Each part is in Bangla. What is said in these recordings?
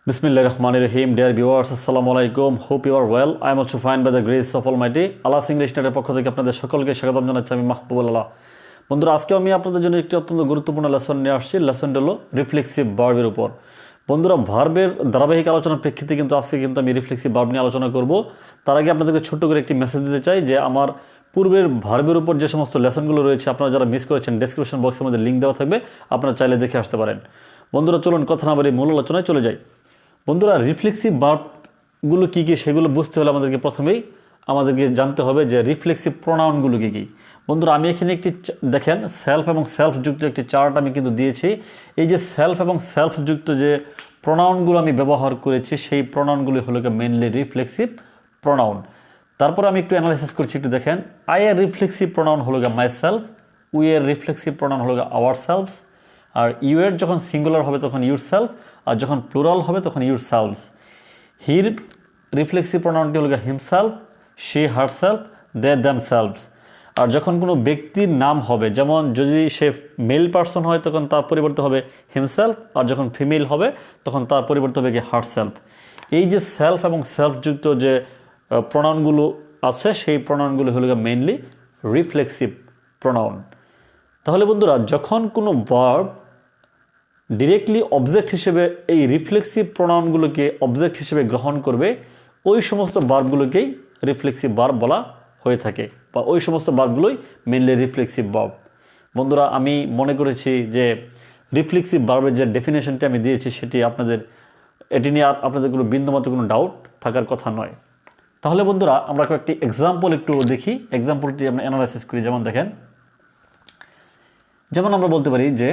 Bismillahirrahmanirrahim. Dear viewers, Assalamu alaikum. Hope you are well. I am also fine by the grace of Almighty. ALAH'S English Net পক্ষ থেকে আপনাদের সকলকে স্বাগতম জানাচ্ছি আমি মাহবুবুল্লাহ। বন্ধুরা, আজকে আমি আপনাদের জন্য একটি অত্যন্ত গুরুত্বপূর্ণ লেসন নিয়ে আসছি। লেসনটা হলো রিফ্লেক্সিভ ভার্বের উপর। বন্ধুরা, ভার্বের ধারাবাহিক আলোচনার প্রেক্ষিতে আজকে আমি রিফ্লেক্সিভ ভার্ব নিয়ে আলোচনা করব। তার আগে আপনাদেরকে ছোট্ট করে একটি মেসেজ দিতে চাই যে আমার পূর্বের ভার্বের উপর যে সমস্ত লেসনগুলো রয়েছে আপনারা যারা মিস করেছেন ডেসক্রিপশন বক্সের মধ্যে লিঙ্ক দেওয়া থাকবে, আপনারা চাইলে দেখে আসতে পারেন। বন্ধুরা, চলুন কথা না বাড়িয়ে মূল আলোচনায় চলে যাই। বন্ধুরা, রিফ্লেক্সিভ ভার্বগুলো কী কী সেগুলো বুঝতে হলে আমাদেরকে জানতে হবে যে রিফ্লেক্সিভ প্রোনাউনগুলো কী কী। বন্ধুরা, আমি এখানে একটি দেখেন সেলফ এবং সেলফ যুক্ত একটি চার্ট আমি দিয়েছি। এই যে সেলফ এবং সেলফ যুক্ত যে প্রোনাউনগুলো আমি ব্যবহার করেছি সেই প্রোনাউনগুলি হলো মেনলি রিফ্লেক্সিভ প্রোনাউন। তারপর আমি একটু অ্যানালাইসিস করছি, একটু দেখেন। আই এর রিফ্লেক্সিভ প্রোনাউন হলো মাই সেলফ, উই এর রিফ্লেক্সিভ প্রোনাউন হলো আওয়ার সেলফস, আর ইউ এর যখন সিঙ্গুলার হবে তখন ইউর সেলফ, আর যখন প্লুরাল হবে তখন ইউর সেলফস। হির রিফ্লেক্সিভ প্রোনাউনটি হলো himself, she herself, they themselves. আর যখন কোনো ব্যক্তির নাম হবে, যেমন যদি সে মেল পারসন হয় তখন তার পরিবর্তে হবে হিমসেলফ, আর যখন ফিমেল হবে তখন তার পরিবর্তে হবে হারসেলফ। এই যে সেলফ এবং সেলফযুক্ত যে প্রোনাউনগুলো আছে সেই প্রোনাউনগুলো হলো মেইনলি রিফ্লেক্সিভ প্রোনাউন। তাহলে বন্ধুরা, যখন কোনো ভার্ব ডিরেক্টলি অবজেক্ট হিসেবে এই রিফ্লেক্সিভ প্রোনাউনগুলোকে অবজেক্ট হিসেবে গ্রহণ করবে, ওই সমস্ত ভার্বগুলোকেই রিফ্লেক্সিভ ভার্ব বলা হয়ে থাকে, বা ওই সমস্ত ভার্বগুলোই মেনলি রিফ্লেক্সিভ ভার্ব। বন্ধুরা, আমি মনে করেছি যে রিফ্লেক্সিভ ভার্বের যে ডেফিনেশনটি আমি দিয়েছি সেটি এটি নিয়ে আপনাদের কোনো বিন্দুমাত্র কোনো ডাউট থাকার কথা নয়। তাহলে বন্ধুরা, আমরা কয়েকটি এক্সাম্পল একটু দেখি, এক্সাম্পলটি আমরা অ্যানালাইসিস করি। যেমন দেখেন, যেমন আমরা বলতে পারি যে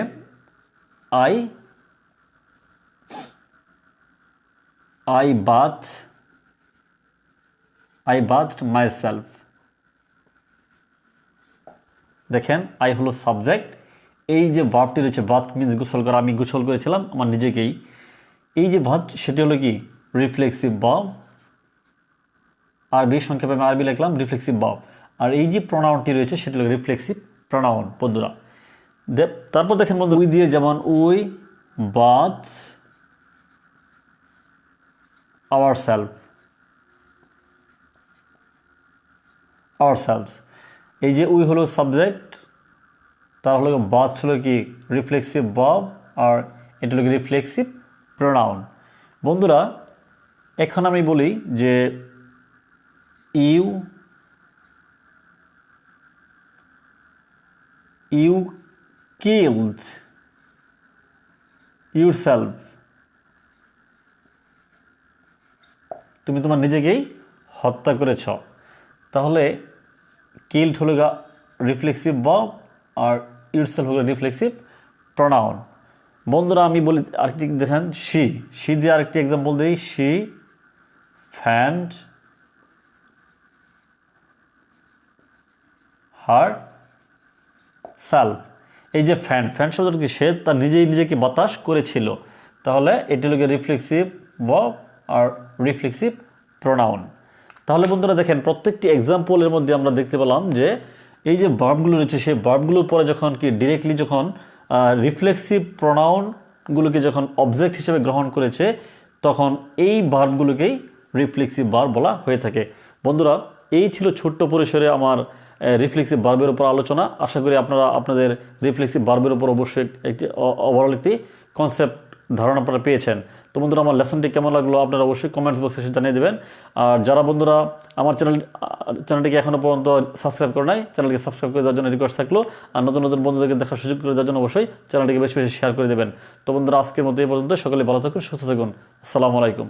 I bathed myself। দেখেন, আই হলো সাবজেক্ট, এই যে ভার্বটি রয়েছে, বাথ মিন্স গোসল করা, আমি গোসল করেছিলাম আমার নিজেকেই। এই যে বাথ সেটি হলো কি রিফ্লেক্সিভ ভার্ব, আরবি সংক্ষেপে আমি আরবি লিখলাম রিফ্লেক্সিভ ভার্ব। আর এই যে প্রোনাউনটি রয়েছে সেটি হলো রিফ্লেক্সিভ প্রোনাউন। বন্ধুরা, তারপর দেখেন বন্ধু, উই দিয়ে যেমন উই বাথ ourselves। এই যে উই হলো সাবজেক্ট, তার হলো বাথ হলো কি রিফ্লেক্সিভ ভার্ব, আর এটা হলো রিফ্লেক্সিভ প্রোনাউন। বন্ধুরা, এখন আমি বলি যে ইউ killed yourself। তুমি তোমার নিজেকেই হত্যা করেছ। তাহলে কিল্ড হলো রিফ্লেক্সিভ ভার্ব, আর ইউরসেলফ হলো রিফ্লেক্সিভ প্রোনাউন। বন্ধুরা, আমি বলি আরেকটি দেখেন, শি দিয়ে আরেকটি এক্সাম্পল দিই। She found herself. এই যে ফ্যান শব্দটা কি, সে তার নিজেকে বাতাস করেছিল। তাহলে এটি হলো রিফ্লেক্সিভ ভার্ব আর রিফ্লেক্সিভ প্রোনাউন। তাহলে বন্ধুরা দেখেন, প্রত্যেকটি এক্সাম্পলের মধ্যে আমরা দেখতে পেলাম যে এই যে ভার্বগুলো রয়েছে সেই ভার্বগুলোর পরে যখন কি ডিরেক্টলি যখন রিফ্লেক্সিভ প্রোনাউনগুলোকে যখন অবজেক্ট হিসেবে গ্রহণ করেছে তখন এই ভার্বগুলোকেই রিফ্লেক্সিভ ভার্ব বলা হয়ে থাকে। বন্ধুরা, এই ছিল ছোট্ট পরিসরে আমার রিফ্লেক্সিভ ভার্বের উপর আলোচনা। আশা করি আপনারা আপনাদের রিফ্লেক্সিভ ভার্বের উপর অবশ্যই একটি ওভারঅল একটি কনসেপ্ট ধারণা আপনারা পেয়েছেন। তো বন্ধুরা, আমার লেসনটি কেমন লাগলো আপনারা অবশ্যই কমেন্টস বক্সে এসে জানিয়ে দেবেন। আর যারা বন্ধুরা আমার চ্যানেলটিকে এখনও পর্যন্ত সাবস্ক্রাইব করে নাই, চ্যানেলকে সাবস্ক্রাইব করে দেওয়ার জন্য রিকোয়েস্ট থাকলো। আর নতুন বন্ধুদেরকে দেখার সুযোগ করে দেওয়ার জন্য অবশ্যই চ্যানেলটিকে বেশি বেশি শেয়ার করে দেবেন। তো বন্ধুরা, আজকের মতো এই পর্যন্ত। সকলে ভালো থাকুন, সুস্থ থাকুন। আসসালামু আলাইকুম।